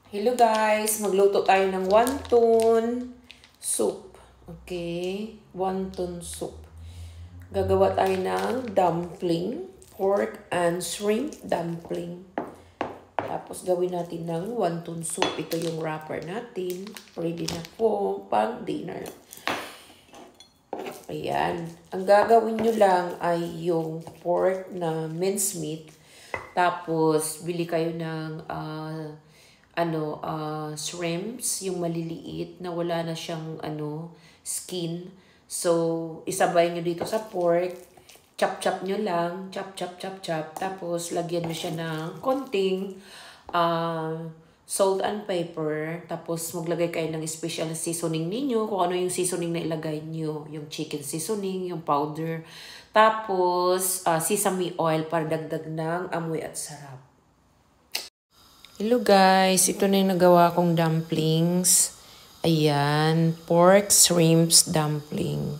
Hello guys, magluto tayo ng wonton soup. Okay, wonton soup. Gagawa tayo ng dumpling, pork and shrimp dumpling. Tapos gawin natin ng wonton soup. Ito yung wrapper natin. Ready na po pang dinner. Ayan. Ang gagawin nyo lang ay yung pork na mincemeat. Tapos bili kayo ng shrimps, yung maliliit na wala na siyang skin. So, isabay nyo dito sa pork. Chop-chop nyo lang. Chop. Tapos, lagyan nyo siya ng konting salt and pepper. Tapos, maglagay kayo ng special seasoning ninyo. Kung ano yung seasoning na ilagay nyo. Yung chicken seasoning, yung powder. Tapos, sesame oil para dagdag ng amoy at sarap. Hello guys, ito na yung nagawa kong dumplings. Ayan, pork shrimps dumpling.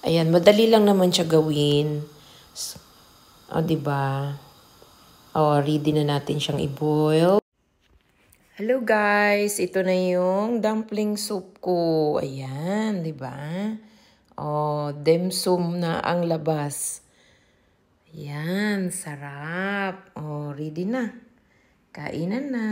Ayan, madali lang naman siya gawin. O, diba? O, ready na natin siyang i-boil. Hello guys, ito na yung dumpling soup ko. Ayan, diba? O, dim sum na ang labas. Ayan, sarap. O, ready na. Kainan na.